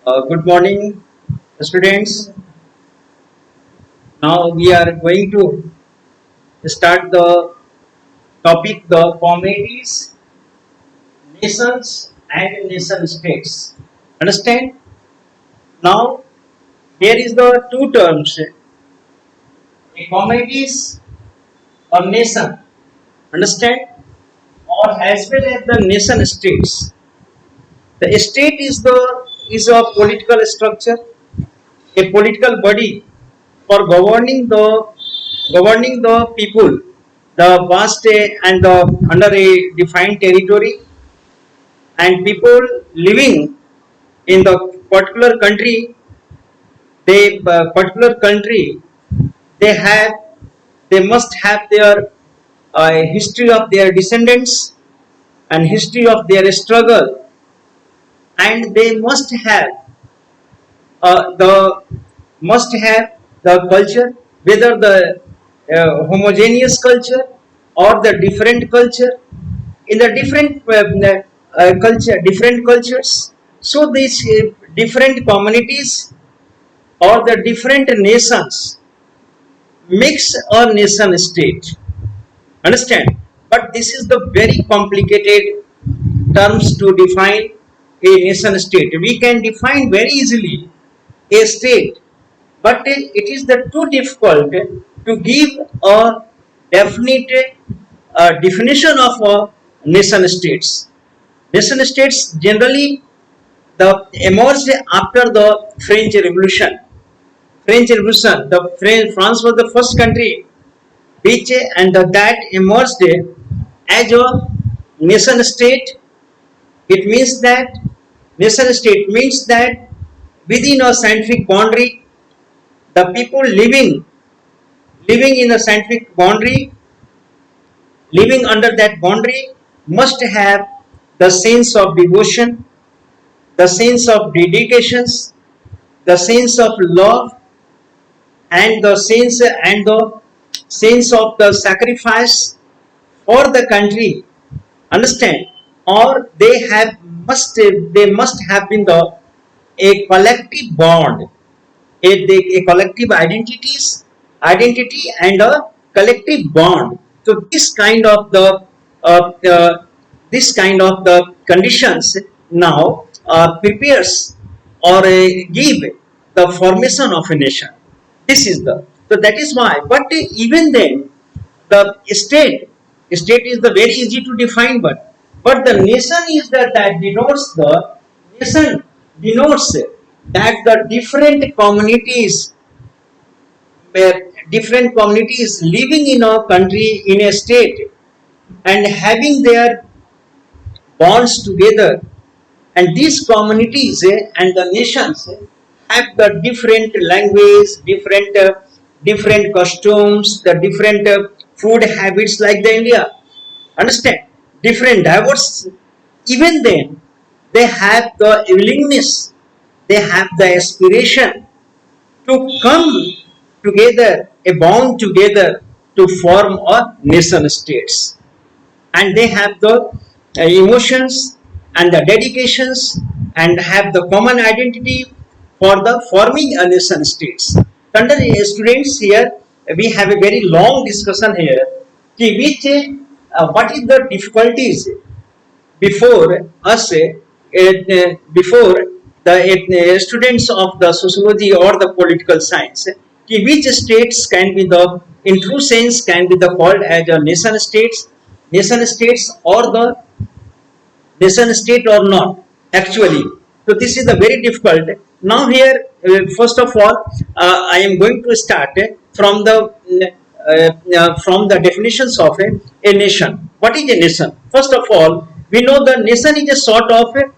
Good morning, students. Now we are going to start the topic the communities, nations, and nation states. Understand? Now here is the two terms: a communities or nation. Understand? Or as well as the nation states. The state is a political structure, a political body for governing the people, the vast and the under a defined territory, and people living in the particular country. They particular country they have they must have their history of their descendants and history of their struggle, and they the must have the culture, whether the homogeneous culture or the different culture in the different different cultures. So these different communities or the different nations makes a nation state. Understand? But this is the very complicated terms to define a nation state. We can define very easily a state, but it is the too difficult to give a definite definition of nation states. Nation states generally the emerged after the French Revolution. French Revolution, France was the first country which and that emerged as a nation state. It means that nation state means that within a scientific boundary, the people living in a scientific boundary, living under that boundary, must have the sense of devotion, the sense of dedications, the sense of love, and the sense of the sacrifice for the country. Understand? Or they must have been a collective bond, a collective identity and a collective bond. So this kind of the conditions now prepares or give the formation of a nation. This is the so that is why. But even then, the state is the very easy to define, but the nation is that nation denotes that the different communities living in a country in a state and having their bonds together, and these communities and the nations have the different language, different costumes, the different food habits like the India. Understand? Different diverse. Even then, they have the willingness, they have the aspiration to come together, a bond together to form a nation states, and they have the emotions and the dedications and have the common identity for the forming a nation states. Under students here, we have a very long discussion here. Which what is the difficulties before us, before the students of the sociology or the political science, which states can be the in true sense can be the called as a nation states or the nation state or not actually. So this is the very difficult. Now here, first of all, I am going to start from the definitions of a nation. What is a nation? First of all, we know the nation is a sort of a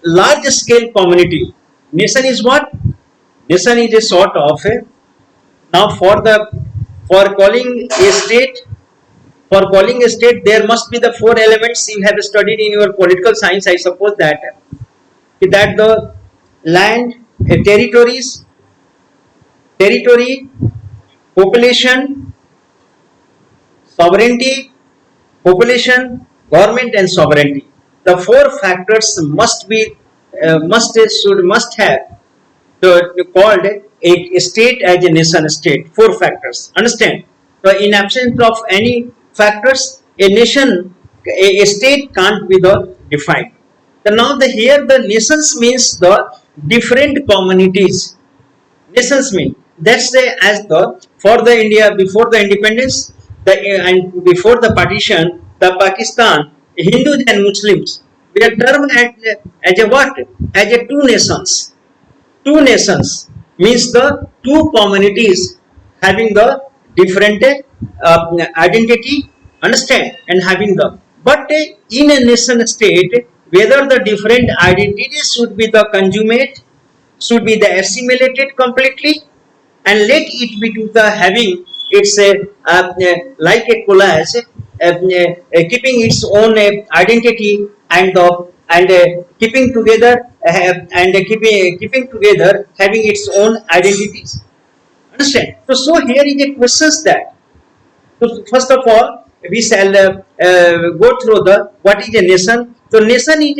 large scale community. Nation is what? Nation is a sort of a now for calling a state, for calling a state, there must be the four elements you have studied in your political science. I suppose that the land, territory, population, sovereignty, population, government, and sovereignty. The four factors must be must have called a state as a nation state. Four factors. Understand? So in absence of any factors, a nation, a state can't be the defined. So now the here the nations means the different communities. Nations mean that's the as the for the India before the independence, the and before the partition, the Pakistan, Hindus and Muslims were termed as a what? As a two nations. Two nations means the two communities having the different identity, understand, and having the but in a nation state, whether the different identities should be the consummate, should be the assimilated completely, and let it be to the having its like a collage, keeping its own identity and the keeping together and keeping together having its own identities. Understand? So here is a question that. So first of all, we shall go through the what is a nation. So nation is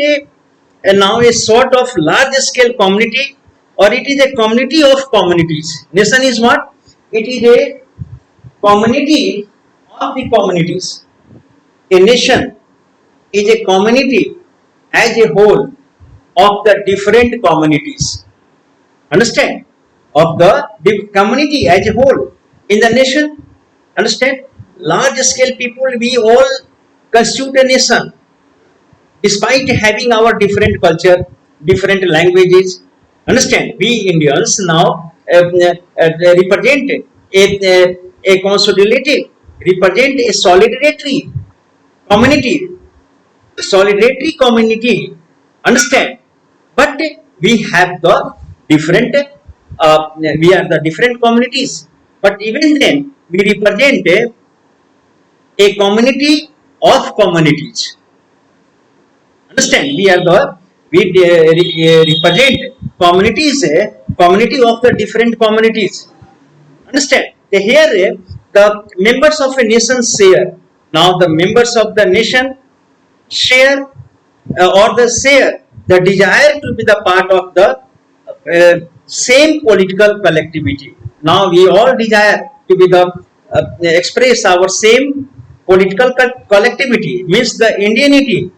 a now a sort of large scale community, or it is a community of communities. Nation is what? It is a community of the communities. A nation is a community as a whole of the different communities. Understand? Of the community as a whole in the nation. Understand? Large scale people, we all constitute a nation despite having our different culture, different languages. Understand? We Indians now represent a consolidated, represent a community, solidarity community. Understand? But we have the different, we are the different communities. But even then, we represent a community of communities. Understand? We are the we represent communities, community of the different communities. Understand? Here the members of a nation share. Now the members of the nation share or the share the desire to be the part of the same political collectivity. Now we all desire to be the express our same political collectivity, means the Indianity.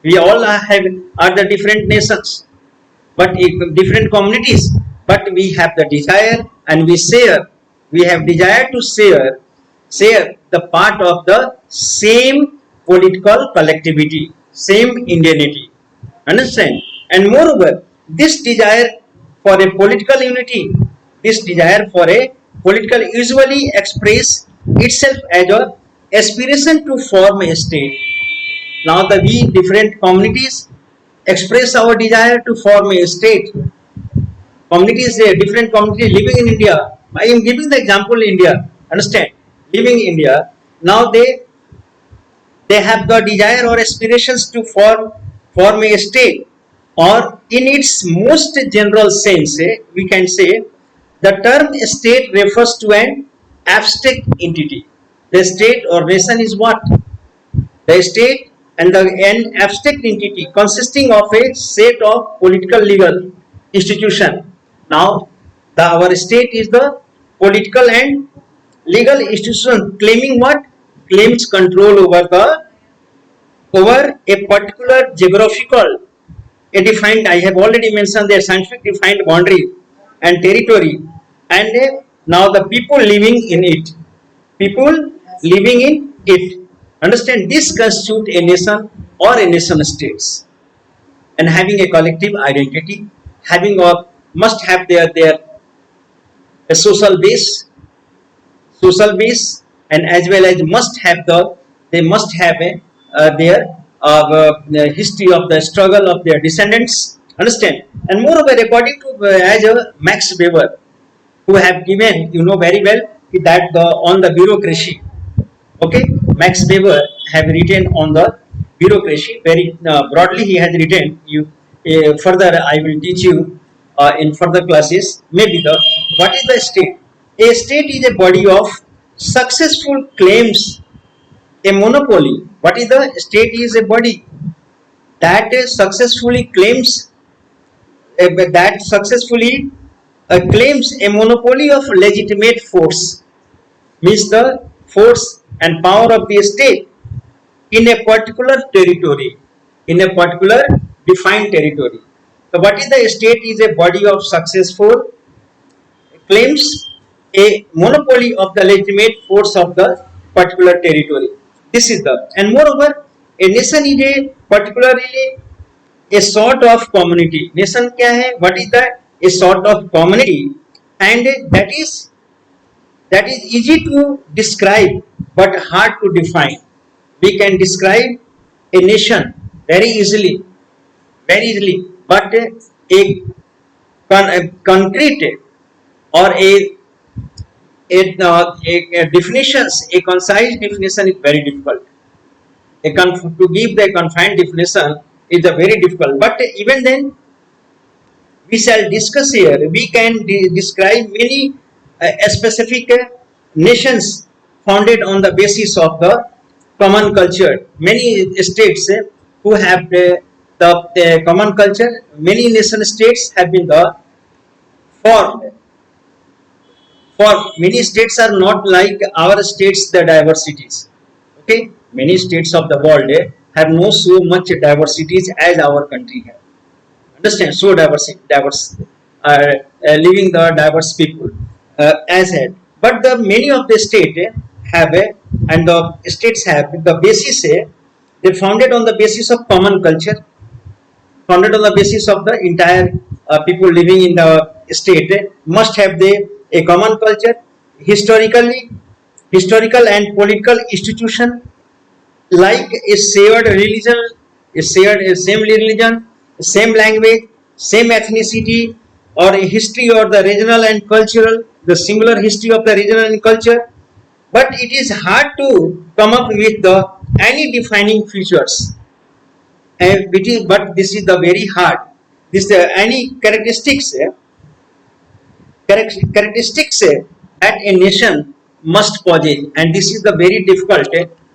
We all are the different nations, but different communities, but we have the desire and we share. We have desire to share the part of the same political collectivity, same Indianity. Understand? And moreover, this desire for a political unity, this desire for a political usually express itself as a aspiration to form a state. Now the we different communities express our desire to form a state. Communities, different communities living in India. I am giving the example India. Understand? Living in India. Now they have the desire or aspirations to form a state, or in its most general sense, we can say the term state refers to an abstract entity. The state or nation is what? The state and an abstract entity consisting of a set of political legal institution. Now our state is the political and legal institution claiming what? Claims control over a particular geographical, a defined, I have already mentioned their scientific defined boundary and territory, and now the people living in it. People living in it. Understand? This constitute a nation or a nation states, and having a collective identity, having a must have their a social base, and as well as must have they must have a their history of the struggle of their descendants. Understand? And moreover, according to as Max Weber, who have given, you know very well, that on the bureaucracy. Okay, Max Weber have written on the bureaucracy very broadly. He has written. You further, I will teach you in further classes. Maybe the what is the state? A state is a body of successful claims, a monopoly. What is the state? Is a body that successfully claims that successfully claims a monopoly of legitimate force, means the force and power of the state in a particular territory, in a particular defined territory. So what is the state? Is a body of successful claims a monopoly of the legitimate force of the particular territory. This is the, and moreover, a nation is a particularly a sort of community. Nation क्या है? What is that? A sort of community, and that is easy to describe but hard to define. We can describe a nation very easily, but a concrete or a definitions, a concise definition is very difficult. To give the confined definition is a very difficult. But even then, we shall discuss here. We can describe many specific nations founded on the basis of the common culture. Many states who have the common culture. Many nation states have been the formed. For many states are not like our states, the diversities. Okay, many states of the world have no so much diversities as our country have. Understand? So diverse, living the diverse people as had. But the many of the state have and the states have the basis. They founded on the basis of common culture, founded on the basis of the entire people living in the state must have a common culture, historical and political institution, like a shared religion, a same religion, same language, same ethnicity, or a history or the regional and cultural, the singular history of the regional and culture. But it is hard to come up with the any defining features. But this is the very hard. This any characteristics that a nation must possess, and this is the very difficult.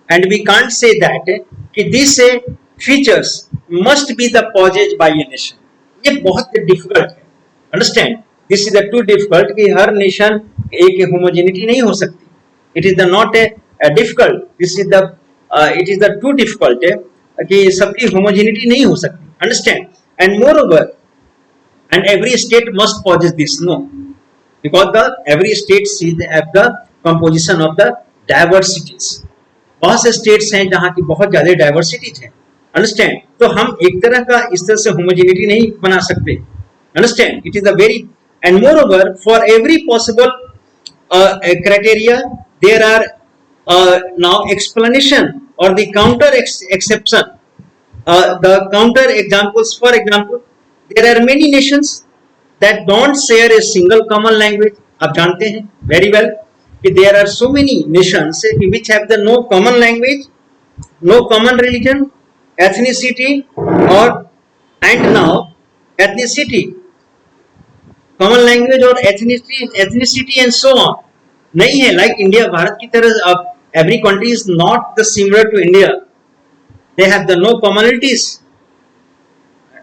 And we can't say that these features must be the possessed by a nation. ये बहुत difficult है. Understand? This is the too difficult कि हर nation एक homogeneity नहीं हो सकती. It is the not a difficult. This is the it is the too difficult कि सबकी homogeneity नहीं हो सकती. Understand? And moreover, and every state must possess this. No, because the every state have the composition of the diversities. बहुत से states हैं जहाँ की बहुत ज़्यादा diversities हैं. Understand? तो हम एक तरह का इस तरह से homogeneity नहीं बना सकते. Understand? It is a very, and moreover for every possible criteria there are now explanation or the counter exception. The counter examples, for example, there are many nations that don't share a single common language. आप जानते हैं very well कि there are so many nations which have the no common language, no common religion, ethnicity, or and now ethnicity, common language और ethnicity and so on नहीं है. Like India, Bharat की तरह every country is not the similar to India. They have the no commonalities.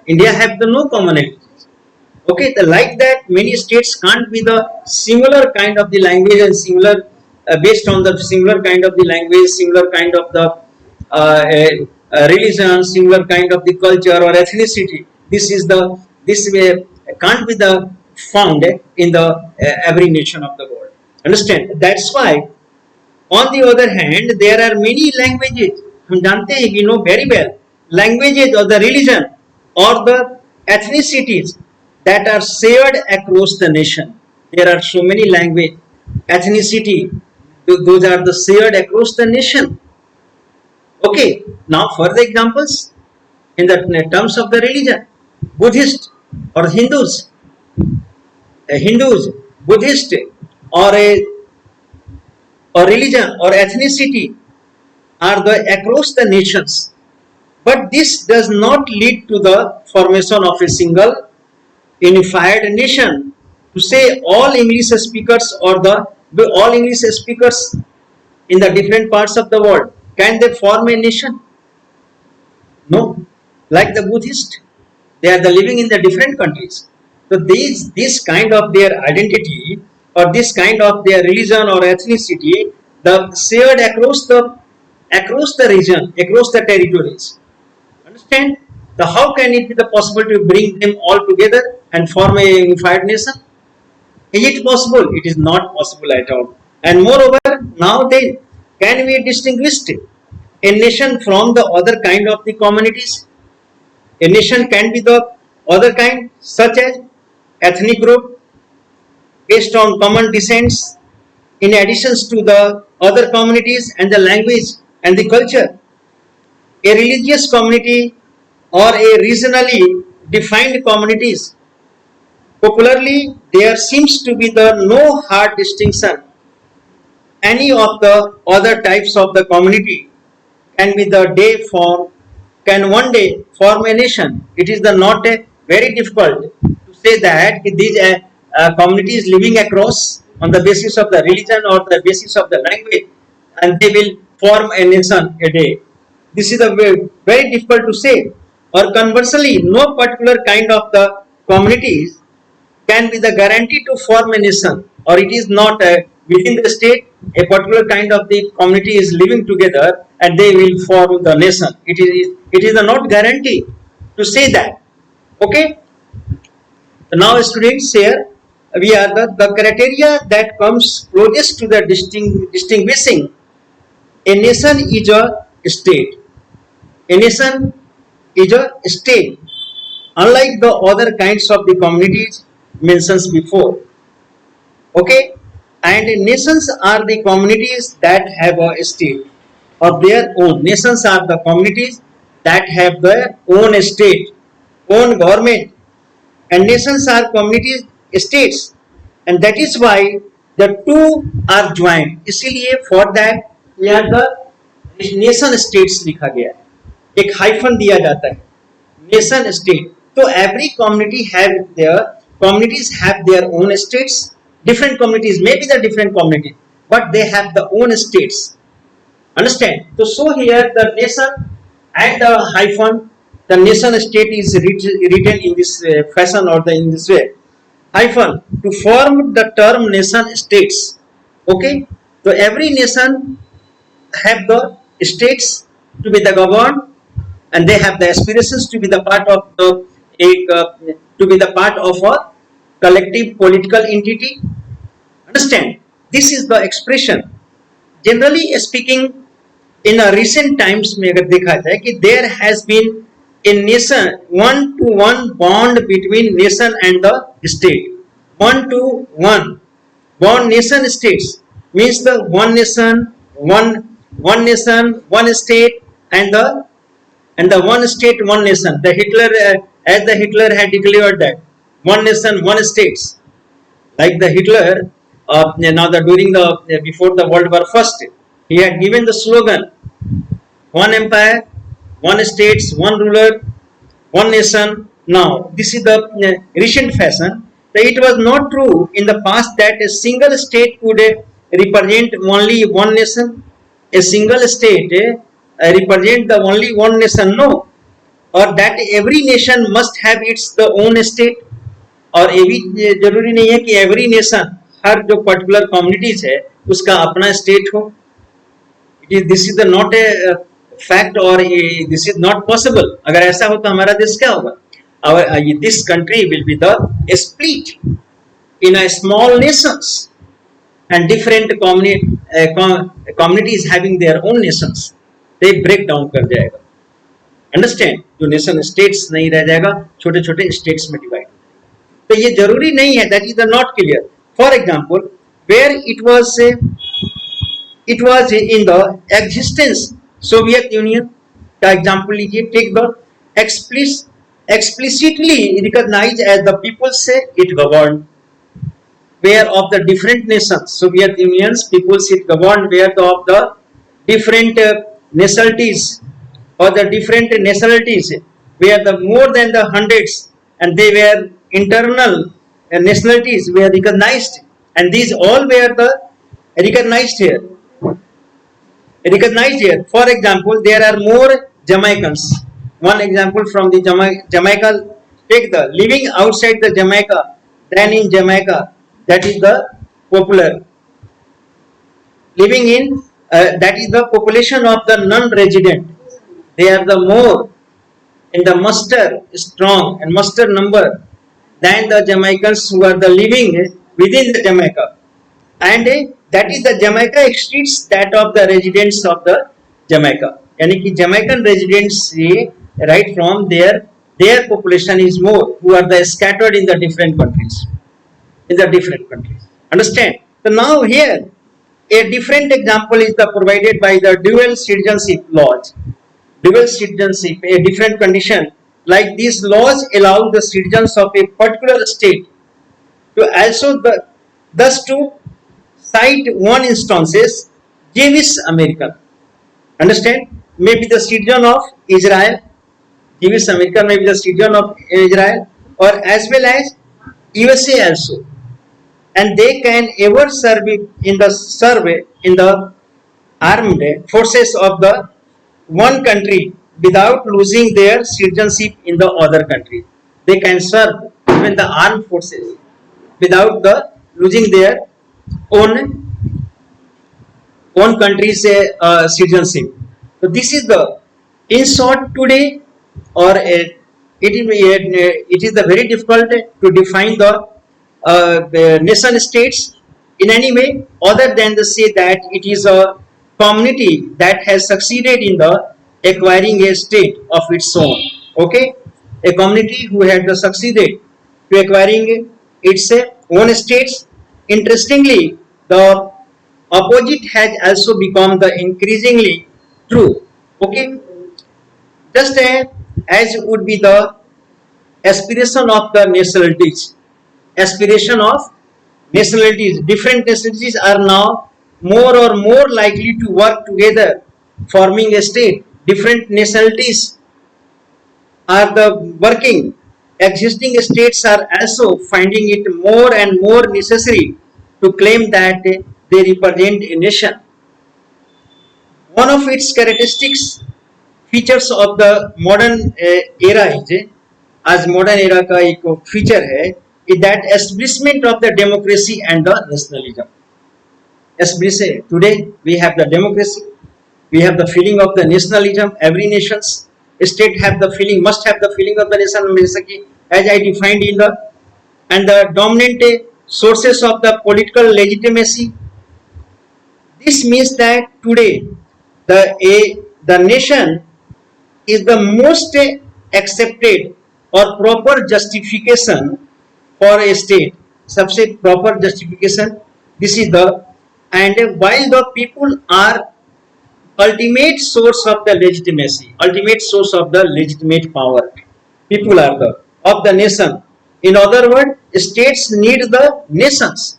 India have the no commonalities. Okay, like that many states can't be the similar kind of the language and similar based on the similar kind of the language, similar kind of the religion, similar kind of the culture or ethnicity. This way can't be the found in the every nation of the world. Understand? That's why on the other hand there are many languages. हम जानते हैं, we know very well, languages or the religion or the ethnicities that are shared across the nation. There are so many language, ethnicity, those are the shared across the nation. Okay, now further examples in the terms of the religion, Buddhist or Hindus, Buddhist or religion or ethnicity are the across the nations. But this does not lead to the formation of a single unified nation. To say all English speakers or the all English speakers in the different parts of the world, can they form a nation? No. Like the Buddhist, They are the living in the different countries. So this kind of their identity or this kind of their religion or ethnicity, the shared across the region, across the territories. Understand? The how can it be the possible to bring them all together and form a unified nation? Is it possible? It is not possible at all. And moreover, now then, can we distinguish a nation from the other kind of the communities? A nation can be the other kind, such as ethnic group based on common descents, in addition to the other communities and the language and the culture. A religious community or a regionally defined communities. Popularly, there seems to be the no hard distinction. Any of the other types of the community can be the day form can one day form a nation. It is the not a very difficult to say that these communities living across on the basis of the religion or the basis of the language, and they will form a nation a day. This is a very difficult to say. Or conversely, no particular kind of the communities can be the guarantee to form a nation, or it is not within the state a particular kind of the community is living together and they will form the nation. It is a not guarantee to say that. Okay. Now students, here we are the criteria that comes closest to the distinguishing a nation is a state. A nation is a state, unlike the other kinds of the communities mentioned before. Okay. And nations are the communities that have a state of their own. Nations are the communities that have their own state, own government, and nations are communities, states, and that is why the two are joined. इसीलिए for that यहाँ the nation states लिखा गया है, एक hyphen दिया जाता है, nation state. तो every community have their communities have their own states. Different communities may be the different community, but they have the own states. Understand? So here the nation and the hyphen, the nation state is written in this fashion or in this way. Hyphen to form the term nation states. Okay. So every nation have the states to be the governed, and they have the aspirations to be the part of a collective political entity. Understand? This is the expression. Generally speaking, in a recent times में अगर देखा जाए कि there has been a nation one-to-one bond between nation and the state. One-to-one bond nation states means the one nation, one state, and the one state, one nation. The Hitler, as the Hitler had declared that one nation, one states. Like the Hitler, during the before the World War First, he had given the slogan: one empire, one states, one ruler, one nation. Now this is the recent fashion. It was not true in the past that a single state could represent only one nation. A single state represent the only one nation. No, or that every nation must have its the own state. और ये भी जरूरी नहीं है कि every nation, हर जो particular communities है उसका अपना स्टेट हो. This is the not a fact और दिस इज नॉट पॉसिबल. अगर ऐसा हो तो हमारा देश क्या होगा? This country will be the split in a small nations and different communities having their own nations. They break down कर जाएगा. अंडरस्टैंड? जो नेशन स्टेट्स नहीं रह जाएगा, छोटे छोटे स्टेट्स में डिवाइड. तो ये जरूरी नहीं है. That is the not clear. For example, where it was in the existence Soviet Union का एग्जाम्पल लीजिए. Take the explicitly recognized as the peoples say it governed where of the different nations. Soviet Union's peoples it governed where of the different nationalities or the different nationalities where the more than the hundreds, and they were internal nationalities were recognized, and these all were the recognized here. For example, there are more Jamaicans. One example from the Jamaica, take the living outside the Jamaica than in Jamaica. That is the popular. Living in that is the population of the non-resident. They are the more in the muster strong and muster number than the Jamaicans who are the living within the Jamaica, and that is the Jamaica exceeds that of the residents of the Jamaica. यानी कि Jamaican residents से right from their population is more who are the scattered in the different countries, Understand? So now here a different example is the provided by the dual citizenship laws. Dual citizenship, a different condition. Like these laws allow the citizens of a particular state to also thus to cite one instances Jewish American. Understand? Maybe the citizen of Israel, Jewish American may be the citizen of Israel, or as well as USA also, and they can ever serve in the armed forces of the one country without losing their citizenship in the other country. They can serve even the armed forces without the losing their own country's citizenship. So this is the in short today, or it is the very difficult to define the nation states in any way other than to say that it is a community that has succeeded in the acquiring a state of its own. Okay, a community who had succeeded to acquiring its own states. Interestingly, the opposite has also become the increasingly true. Okay, just as would be the aspiration of the nationalities. Aspiration of nationalities. Different nationalities are now more or more likely to work together, forming a state. Different nationalities are the working. Existing states are also finding it more and more necessary to claim that they represent a nation. One of its characteristics features of the modern era है, आज modern era का एक feature है, is that establishment of the democracy and the nationalism. Today we have the democracy, we have the feeling of the nationalism. Every nation's state have the feeling, must have the feeling of the nation, as I defined in the, and the dominant sources of the political legitimacy. This means that today the nation is the most accepted or proper justification for a state. सबसे proper justification. This is the, and while the people are ultimate source of the legitimacy, ultimate source of the legitimate power, people are the of the nation. In other words, states need the nations.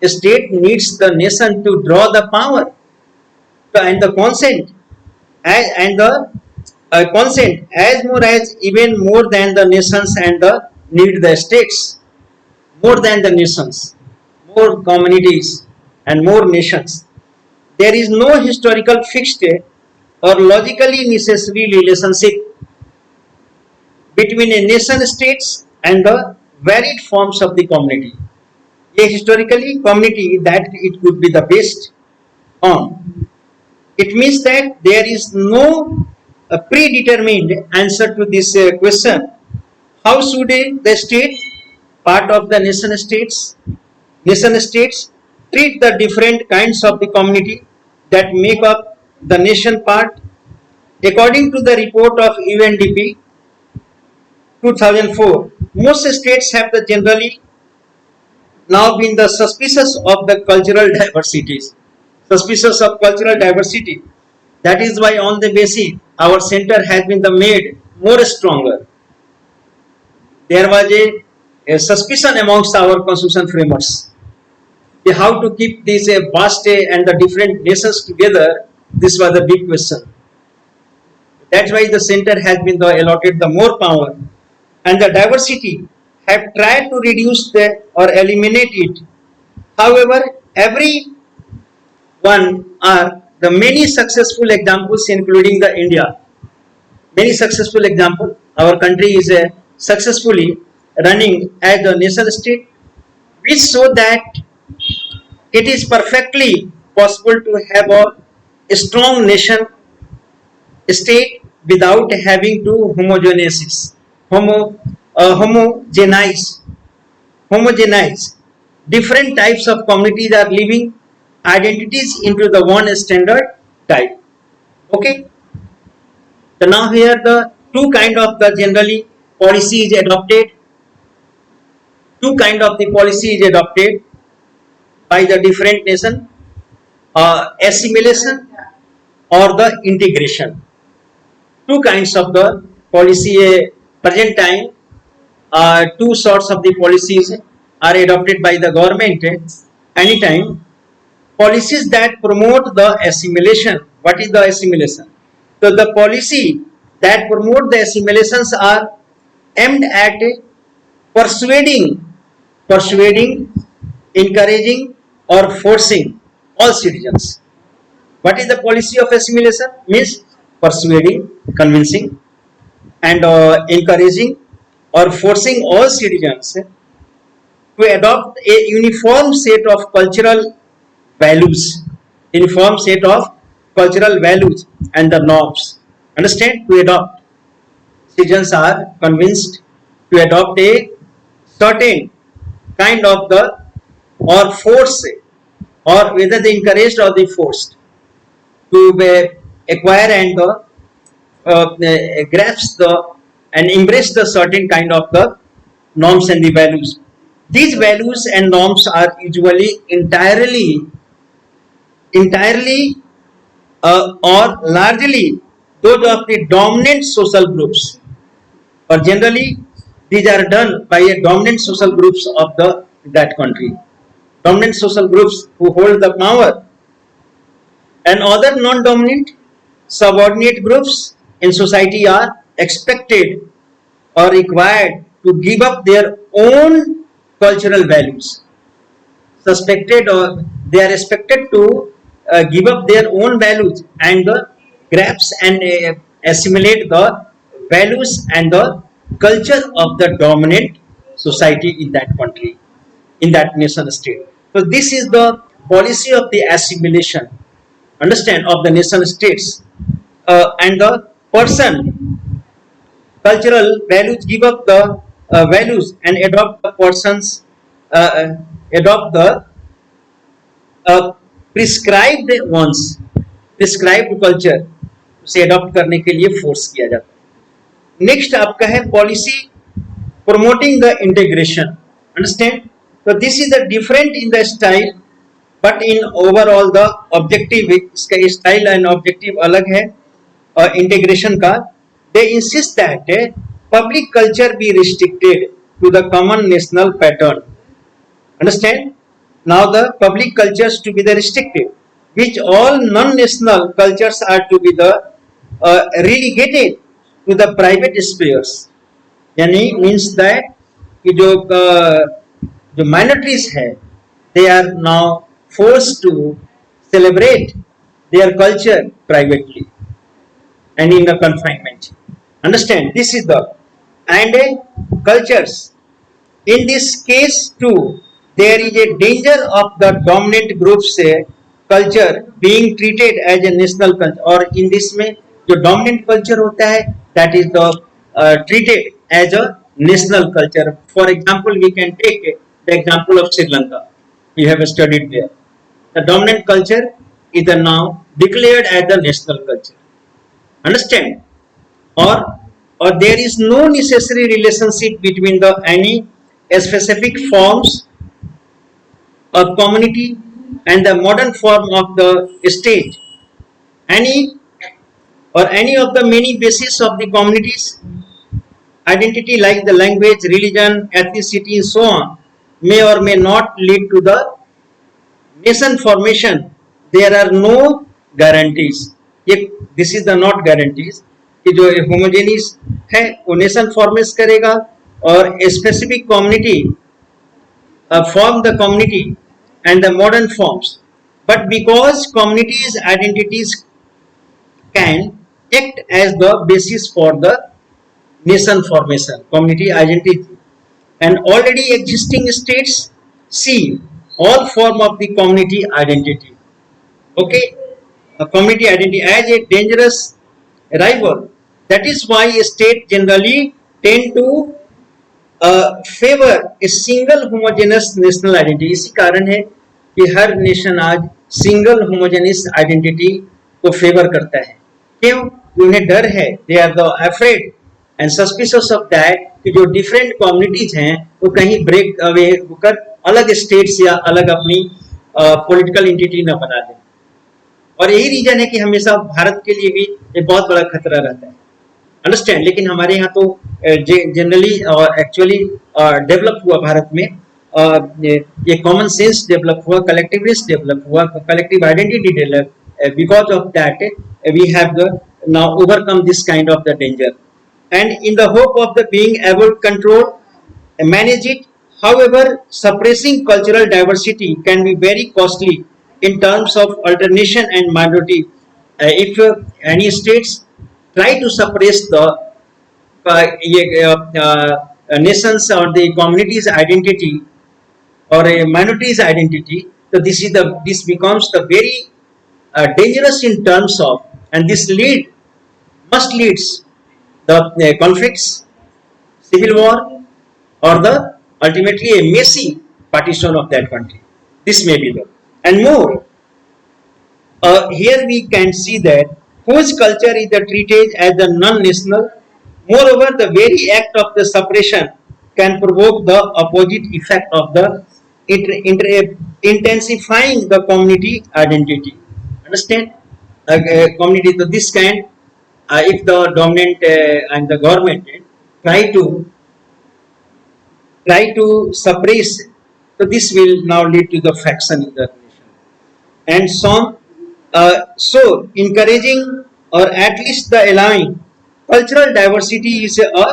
A state needs the nation to draw the power and the consent, and the consent as more as even more than the nations and the need the states, more than the nations, more communities and more nations. There is no historical fixed or logically necessary relationship between a nation states and the varied forms of the community. A historically community that it could be the based on. It means that there is no predetermined answer to this question. How should the state, part of the nation states, treat the different kinds of the community that make up the nation part? According to the report of UNDP 2004, most states have generally now been the suspicious of the cultural diversities. Suspicious of cultural diversity. That is why on the basis our center has been made more stronger. There was a suspicion amongst our constitution framers. How to keep these vast and the different nations together, this was the big question. That's why the center has been allotted the more power, and the diversity have tried to reduce or eliminate it. However, every one are the many successful examples, including the India. Many successful examples. Our country is successfully running as the nation state, which show that it is perfectly possible to have a strong nation state without having to homogenize homogenize different types of communities are living identities into the one standard type. Okay, so now here the two kind of the generally policy is adopted. Two kind of the policy is adopted by the different nation: assimilation or the integration. Two kinds of the policy present time. Two sorts of the policies are adopted by the government anytime. Policies that promote the assimilation. What is the assimilation? So the policy that promote the assimilations are aimed at persuading, encouraging or forcing all citizens. What is the policy of assimilation? Means persuading, convincing and encouraging or forcing all citizens to adopt a uniform set of cultural values, uniform set of cultural values and the norms. Understand? To adopt. Citizens are convinced to adopt a certain kind of the or force or whether they encouraged or they forced to acquire and grasp the and embrace the certain kind of the norms and the values. These values and norms are usually entirely or largely those of the dominant social groups, or generally these are done by a dominant social groups of the that country, dominant social groups who hold the power, and other non-dominant subordinate groups in society are expected or required to give up their own cultural values. Suspected or they are expected to give up their own values and grasp and assimilate the values and the culture of the dominant society in that country, in that nation state. So this is the policy of the assimilation, understand, of the nation states. And the person cultural values give up the values and adopt the person's adopt the prescribed ones, prescribed culture उसे adopt करने के लिए force किया जाता है. Next आपका है policy promoting the integration. Understand? So this is the different in the style, but in overall the objective इसका style and objective अलग है. Integration का they insist that public culture be restricted to the common national pattern. Understand? Now the public cultures to be the restricted, which all non-national cultures are to be the relegated to the private spheres. यानी means that कि जो minorities है they are now force to celebrate their culture privately and in the confinement. Understand this is the end cultures in this case too there is a danger of the dominant groups culture being treated as a national culture. और in this में जो dominant culture होता है that is the treated as a national culture. For example, we can take the example of Sri Lanka. We have studied there. The dominant culture is now declared as the national culture. Understand? Or there is no necessary relationship between the any specific forms of community and the modern form of the state. Any of the many bases of the communities identity like the language, religion, ethnicity, so on may or may not lead to the nation formation. There are no guarantees. This is the not guarantees कि जो homogeneous है वो nation form करेगा और a specific community form the community and the modern forms. But because communities identities can act as the basis for the nation formation, community identity. And already existing states see all form of the community identity. Okay, a community identity as a dangerous rival. That is why a state generally tend to favour a single homogeneous national identity. इसी कारण है कि हर nation आज single homogeneous identity को favour करता है. क्यों? उन्हें डर है, they are the afraid and suspicious of that कि जो डिफरेंट कम्युनिटीज हैं वो कहीं ब्रेक अवे होकर अलग स्टेट्स या अलग अपनी पॉलिटिकल एंटिटी न बना दें. और यही रीजन है कि हमेशा भारत के लिए भी एक बहुत बड़ा खतरा रहता है. अंडरस्टैंड. लेकिन हमारे यहाँ तो जनरली और एक्चुअली डेवलप हुआ भारत में, ये कॉमन सेंस डेवलप हुआ, कलेक्टिवनेस डेवलप हुआ, collective identity develop. Because of that we have now overcome this kind of the danger and in the hope of the being able to control manage it. However, suppressing cultural diversity can be very costly in terms of alternation and minority. If any states try to suppress the nations or the community's identity or a minority's identity, so this becomes the very dangerous in terms of, and this must leads the conflicts, civil war, or the ultimately a messy partition of that country. This may be the and more. Here we can see that whose culture is treated as the non-national. Moreover, the very act of the suppression can provoke the opposite effect of the intensifying the community identity. Understand? Community. So this kind, if the dominant and the government try to suppress, so this will now lead to the faction in the nation. And so encouraging or at least the allowing cultural diversity is a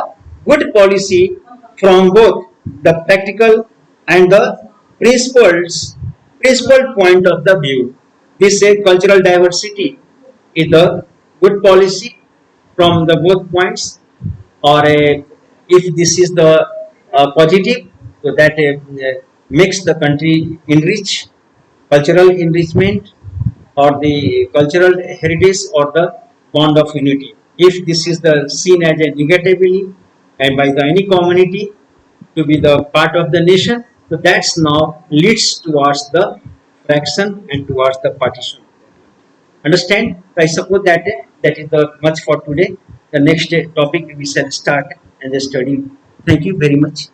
good policy from both the practical and the principled point of the view. This cultural diversity is a good policy from the both points, or if this is the positive, so that makes the country enrich, cultural enrichment or the cultural heritage or the bond of unity. If this is the seen as a negatively and by the any community to be the part of the nation, so that's now leads towards the fraction and towards the partition. Understand? I suppose that is the much for today. The next topic we shall start and the study. Thank you very much.